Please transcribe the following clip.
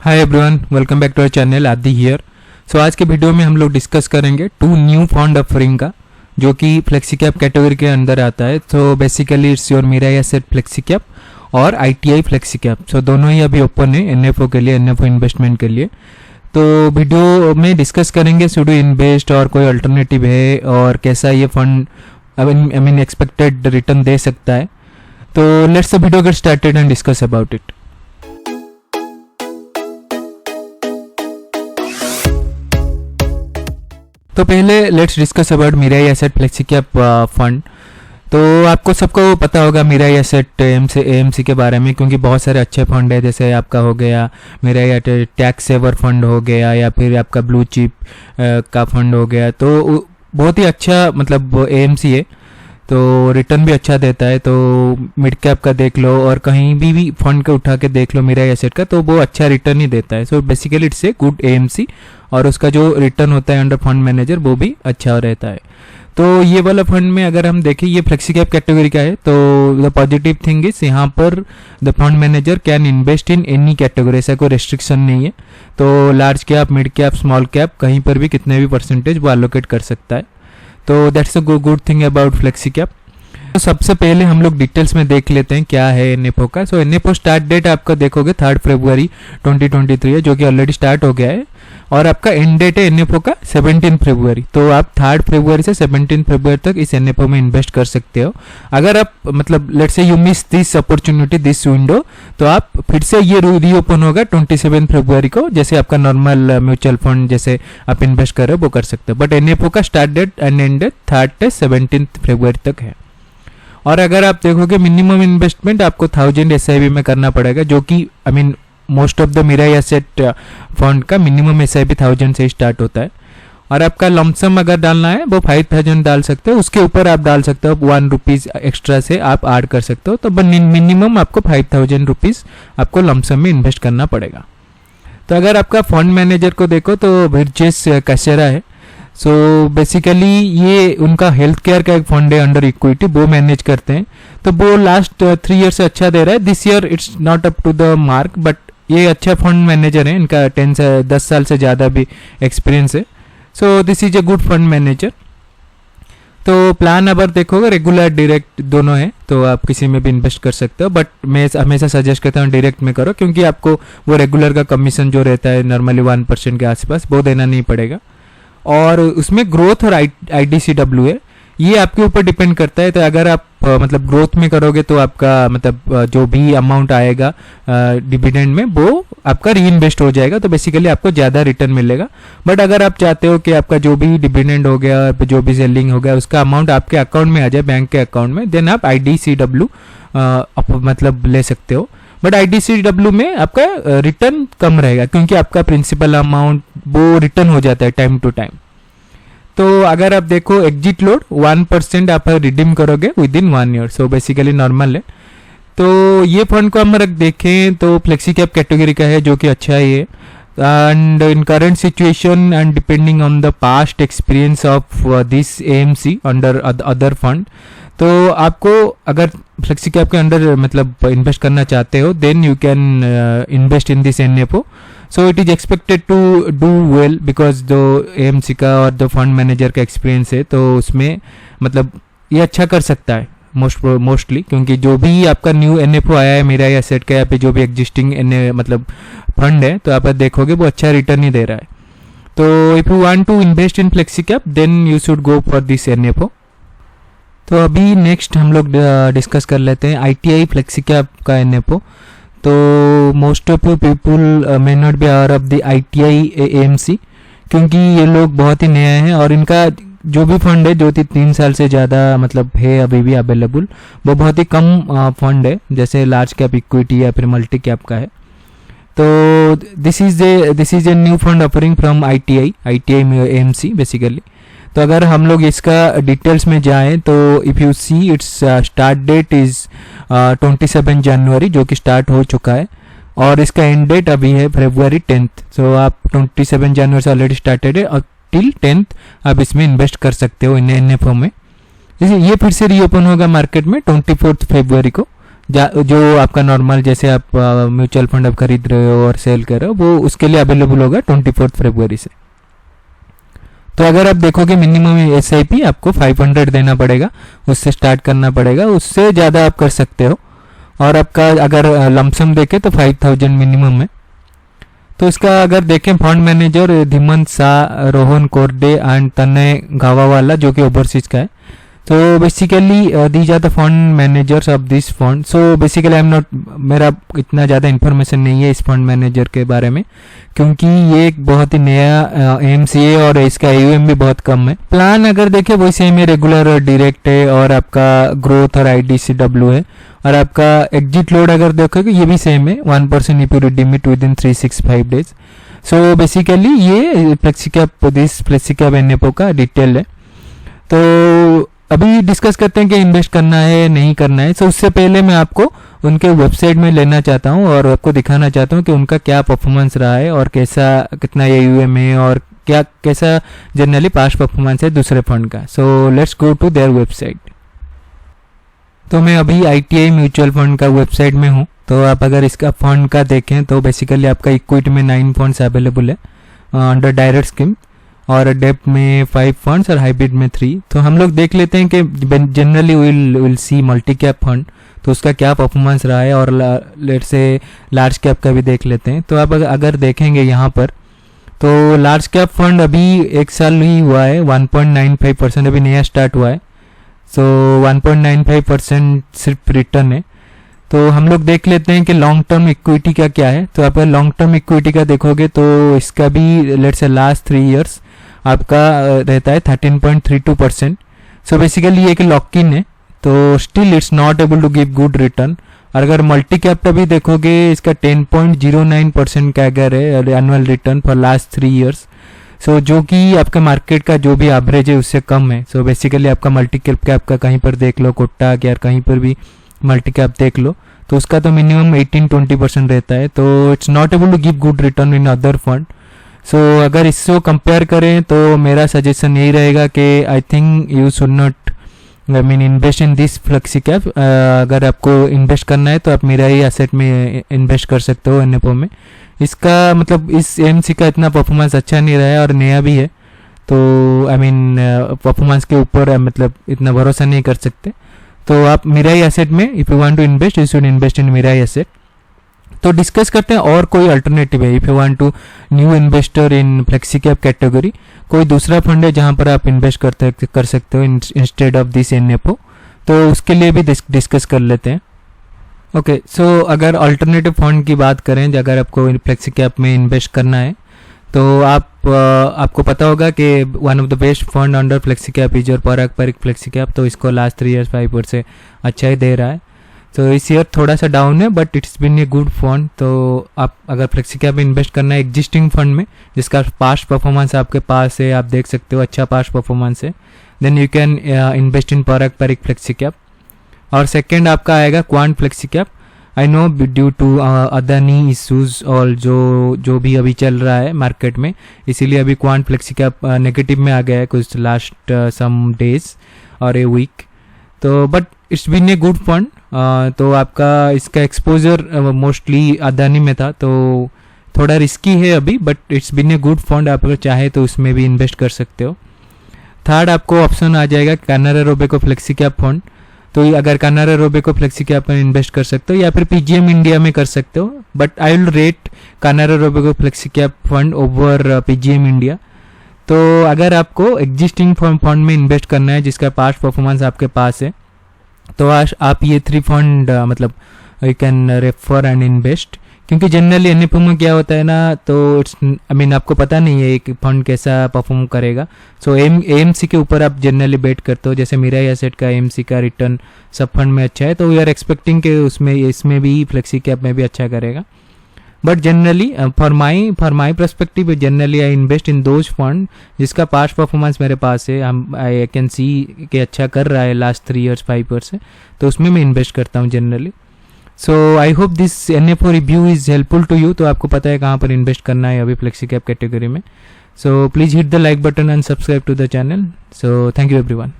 Hi everyone, welcome back to our channel Adi here. So आज के video में हम लोग डिस्कस करेंगे 2 न्यू फंड ऑफरिंग का, जो कि फ्लेक्सी कैप कैटेगरी के अंदर आता है। तो basically it's your Mirae Asset flexi cap और आईटीआई फ्लेक्सी कैप। सो दोनों ही अभी ओपन है एनएफओ के लिए, एनएफओ इन्वेस्टमेंट के लिए। तो वीडियो में डिस्कस करेंगे शुड यू इन्वेस्ट और कोई अल्टरनेटिव है और कैसा ये fund I mean expected return दे सकता है। तो let's the video get started and discuss about it. तो पहले let's discuss about Mirae Asset flexi cap fund. तो आपको सबको पता होगा मिराई एसेट एएमसी के बारे में, क्योंकि बहुत सारे अच्छे फंड है। जैसे आपका हो गया मिराई टैक्स सेवर फंड हो गया, या फिर आपका ब्लू चिप का फंड हो गया। तो बहुत ही अच्छा मतलब एएमसी है, तो रिटर्न भी अच्छा देता है। तो मिड कैप का देख लो और कहीं भी फंड के उठा के देख लो मिराई एसेट का, तो वो अच्छा रिटर्न ही देता है। So basically it's a good AMC, और उसका जो रिटर्न होता है अंडर फंड मैनेजर वो भी अच्छा रहता है। तो ये वाला फंड में अगर हम देखें, ये फ्लेक्सी कैप कैटेगरी का है। तो द पॉजिटिव थिंग इज यहाँ पर the fund manager can invest in any category, ऐसा कोई रेस्ट्रिक्शन नहीं है। तो large cap, mid cap, small cap कहीं पर भी कितने भी परसेंटेज वो एलोकेट कर सकता है। तो that's a good thing about flexi cap. तो सबसे पहले हम लोग डिटेल्स में देख लेते हैं क्या है एनएफओ का। सो एनएफओ स्टार्ट डेट आपका देखोगे 3 फरवरी 2023 है, जो कि ऑलरेडी स्टार्ट हो गया है। और आपका एंड डेट है एनएफओ का 17 फरवरी। तो आप 3 फरवरी से 17 फरवरी तक इस एनएफओ में इन्वेस्ट कर सकते हो। अगर आप मतलब let's say you miss this opportunity, this window, तो आप फिर से ये रीओपन होगा 27 फरवरी को, जैसे आपका नॉर्मल म्यूचुअल फंड जैसे आप इन्वेस्ट कर रहे हो वो कर सकते हो। बट एनएफओ का start date and end date 3 से 17 फरवरी तक है। और अगर आप देखोगे मिनिमम इन्वेस्टमेंट आपको 1000 एसआईपी में करना पड़ेगा, जो कि I mean most of the Mirae Asset fund का मिनिमम एसआईपी 1000 से स्टार्ट होता है। और आपका लमसम अगर डालना है वो 5000 डाल सकते हो, उसके ऊपर आप डाल सकते हो 1 रुपीज़ एक्स्ट्रा से आप ऐड कर सकते हो। तो मिनिमम आपको 5000 रुपीज़ आपको लमसम में इन्वेस्ट करना पड़ेगा। तो अगर आपका फंड मैनेजर को देखो तो ब्रिजेश कसेरा है। सो बेसिकली ये उनका हेल्थ केयर का एक फंड है अंडर इक्विटी, वो मैनेज करते हैं। तो वो लास्ट 3 ईयर से अच्छा दे रहा है। This year it's not up to the mark, but ये अच्छा फंड मैनेजर है, इनका 10 साल से ज़्यादा भी एक्सपीरियंस है। So this is a good fund manager. तो प्लान अगर देखोगे रेगुलर डायरेक्ट दोनों है, तो आप किसी में भी इन्वेस्ट कर सकते हो। बट मैं हमेशा सजेस्ट करता हूँ डायरेक्ट में करो, क्योंकि आपको वो रेगुलर का कमीशन जो रहता है नॉर्मली 1% के आसपास, वो देना नहीं पड़ेगा। और उसमें ग्रोथ और आईडीसीडब्ल्यू है, ये आपके ऊपर डिपेंड करता है। तो अगर आप मतलब ग्रोथ में करोगे तो आपका मतलब जो भी अमाउंट आएगा डिविडेंड में वो आपका री इन्वेस्ट हो जाएगा, तो बेसिकली आपको ज़्यादा रिटर्न मिलेगा। बट अगर आप चाहते हो कि आपका जो भी डिविडेंड हो गया, जो भी सेलिंग हो गया, उसका अमाउंट आपके अकाउंट में आ जाए, बैंक के अकाउंट में, देन आप आईडीसीडब्ल्यू मतलब ले सकते हो। बट आईडीसीडब्ल्यू में आपका रिटर्न कम रहेगा, क्योंकि आपका प्रिंसिपल अमाउंट वो रिटर्न हो जाता है टाइम टू टाइम। तो अगर आप देखो एग्जिट लोड 1% आप रिडीम करोगे with in 1 year. So basically normal है। तो ये फंड को हम अगर देखें तो फ्लेक्सी कैप कैटेगरी का है, जो कि अच्छा ही है। And in current situation and depending on the past experience of this AMC under other fund, तो आपको अगर फ्लेक्सी कैप के अंडर मतलब इन्वेस्ट करना चाहते हो, then you can invest in this NFO. So it is expected to do well, because जो AMC का और जो फंड मैनेजर का एक्सपीरियंस है, तो उसमें मतलब ये अच्छा कर सकता है मोस्टली, क्योंकि जो भी आपका न्यू एनएफओ आया है मिराई एसेट का, या फिर जो भी एग्जिस्टिंग मतलब फंड है, तो आप देखोगे वो अच्छा रिटर्न ही दे रहा है। तो if you want to invest in flexi cap, then you should go for this NFO. तो अभी नेक्स्ट हम लोग डिस्कस कर लेते हैं आईटीआई फ्लेक्सी कैप का एनएफओ। तो most of you people may not be aware of the ITI AMC, क्योंकि ये लोग बहुत ही नया है और इनका जो भी फंड है, जो 3 साल से ज़्यादा मतलब है अभी भी अवेलेबल, वो बहुत ही कम फंड है, जैसे लार्ज कैप इक्विटी या फिर मल्टी कैप का है। तो this is a new fund offering from ITI AMC basically. तो अगर हम लोग इसका डिटेल्स में जाएं, तो if you see it's start that is 27 जनवरी, जो कि स्टार्ट हो चुका है, और इसका एंड डेट अभी है फरवरी 10th। सो आप 27 जनवरी से ऑलरेडी स्टार्टेड है, और टिल 10th आप इसमें इन्वेस्ट कर सकते हो इन एनएफओ में। जैसे ये फिर से रीओपन होगा मार्केट में 24 फरवरी को, जो आपका नॉर्मल जैसे आप म्यूचुअल फंड आप खरीद रहे हो और सेल कर रहे हो वो उसके लिए अवेलेबल होगा 24 फरवरी से। तो अगर आप देखोगे मिनिमम SIP आपको 500 देना पड़ेगा, उससे स्टार्ट करना पड़ेगा, उससे ज़्यादा आप कर सकते हो। और आपका अगर लमसम देखें तो 5000 मिनिमम है। तो इसका अगर देखें फंड मैनेजर धीमंत शाह, रोहन कोरडे एंड तनय गावावाला जो कि ओवरसीज का है। तो basically these are the fund managers of this fund. So basically I am not, मेरा इतना ज़्यादा इन्फॉर्मेशन नहीं है इस फंड मैनेजर के बारे में, क्योंकि ये एक बहुत ही नया AMCA और इसका AUM भी बहुत कम है। प्लान अगर देखें वही सेम है, रेगुलर और डायरेक्ट है, और आपका ग्रोथ और IDCW है। और आपका एग्जिट लोड अगर देखोगे ये भी सेम है, 1% if you redeem it with in 365 days. So basically ये फ्लेक्सिकैप, दिस फ्लेक्सिकैप NFO का डिटेल है। तो अभी डिस्कस करते हैं कि इन्वेस्ट करना है नहीं करना है। सो उससे पहले मैं आपको उनके वेबसाइट में लेना चाहता हूँ और आपको दिखाना चाहता हूँ कि उनका क्या परफॉर्मेंस रहा है और कैसा कितना AUM है और क्या कैसा जनरली पास्ट परफॉर्मेंस है दूसरे फंड का। So let's go to their website. तो मैं अभी ITI म्यूचुअल फंड का वेबसाइट में हूँ। तो आप अगर इसका फंड का देखें तो बेसिकली आपका इक्विटी में 9 फंड्स अवेलेबल है अंडर डायरेक्ट स्कीम, और डेप्ट में 5 फंड्स और हाइब्रिड में 3। तो हम लोग देख लेते हैं कि generally will see multi cap fund तो उसका क्या परफॉर्मेंस रहा है, और लेट से लार्ज कैप का भी देख लेते हैं। तो आप अगर देखेंगे यहाँ पर तो लार्ज कैप फंड अभी 1 साल ही हुआ है, 1.95% अभी नया स्टार्ट हुआ है। सो 1.95% सिर्फ रिटर्न है। तो हम लोग देख लेते हैं कि लॉन्ग टर्म इक्विटी का क्या है। तो आप लॉन्ग टर्म इक्विटी का देखोगे तो इसका भी लेट्स से लास्ट 3 इयर्स आपका रहता है 13.32%। सो बेसिकली ये एक लॉक इन है, तो still it's not able to give good return. और अगर मल्टी कैप का भी देखोगे इसका 10.09% का अगर है annual return for last 3 years. So जो कि आपके मार्केट का जो भी एवरेज है उससे कम है। सो बेसिकली आपका मल्टी कैप का कहीं पर देख लो, कोटक या कहीं पर भी मल्टी कैप देख लो, तो उसका तो मिनिमम 18-20% रहता है। तो it's not able to give good return in other fund. So अगर इससे कंपेयर करें तो मेरा सजेशन यही रहेगा कि I think you should not invest in this flexi cap. अगर आपको इन्वेस्ट करना है तो आप मेरा ही एसेट में इन्वेस्ट कर सकते हो NFO में। इसका मतलब इस AMC का इतना परफॉर्मेंस अच्छा नहीं रहा है और नया भी है, तो आई मीन परफॉर्मेंस के ऊपर मतलब इतना भरोसा नहीं कर सकते। तो आप मिराई एसेट में if you want to invest you should invest in Mirae Asset. तो डिस्कस करते हैं और कोई अल्टरनेटिव है। If you want to new investor in flexi cap category, कोई दूसरा फंड है जहां पर आप इन्वेस्ट कर सकते हो इंस्टेड ऑफ दिस NFO, तो उसके लिए भी डिस्कस कर लेते हैं। ओके, सो अगर अल्टरनेटिव फंड की बात करें, अगर आपको फ्लेक्सी कैप में इन्वेस्ट करना है तो आपको पता होगा कि one of the best fund under flexi cap is your Parag Parikh flexi cap. तो इसको लास्ट 3 इयर्स 5 ईयर से अच्छा ही दे रहा है। तो इस ईयर थोड़ा सा डाउन है but it's been A good fund. तो आप अगर फ्लेक्सी कैप में इन्वेस्ट करना है एग्जिस्टिंग फंड में जिसका पास्ट परफॉर्मेंस आपके पास है, आप देख सकते हो अच्छा पास्ट परफॉर्मेंस है, then you can invest in Parag Parikh flexi cap. और सेकेंड आपका आएगा Quant flexi cap. I know due to Adani issues और जो भी अभी चल रहा है मार्केट में, इसीलिए अभी क्वांट फ्लेक्सी कैप नेगेटिव में आ गया है कुछ लास्ट सम डेज और ए वीक। तो but it's been a good fund. तो आपका इसका एक्सपोजर मोस्टली अदानी में था, तो थोड़ा रिस्की है अभी, but it's been a good fund. आप अगर चाहे तो उसमें भी इन्वेस्ट कर सकते हो। थर्ड आपको ऑप्शन आ जाएगा Canara Robeco flexi cap fund. तो अगर कैनरा रोबेको फ्लेक्सी कैप में इन्वेस्ट कर सकते हो या फिर PGM इंडिया में कर सकते हो, but I will rate Canara Robeco flexi cap fund over PGM India. तो अगर आपको एग्जिस्टिंग फंड में इन्वेस्ट करना है जिसका पास्ट परफॉर्मेंस आपके पास है, तो आप ये 3 फंड मतलब you can refer and invest. क्योंकि जनरली NFO में क्या होता है ना, तो इट्स आई मीन आपको पता नहीं है एक फंड कैसा परफॉर्म करेगा। सो AMC के ऊपर आप जनरली बेट करते हो। जैसे मिराई एसेट का AMC का रिटर्न सब फंड में अच्छा है, तो वी आर एक्सपेक्टिंग कि इसमें भी फ्लेक्सी कैप में भी अच्छा करेगा। But generally for my perspective generally I invest in those fund जिसका पास्ट परफॉर्मेंस मेरे पास है, आई कैन सी कि अच्छा कर रहा है लास्ट 3 इयर्स 5 ईयर्स से, तो उसमें मैं इन्वेस्ट करता हूँ generally. So I hope this NFO review is helpful to you. तो आपको पता है कहाँ पर इन्वेस्ट करना है अभी फ्लेक्सी कैप कैटेगरी में। So please hit the like button and subscribe to the channel. So thank you everyone.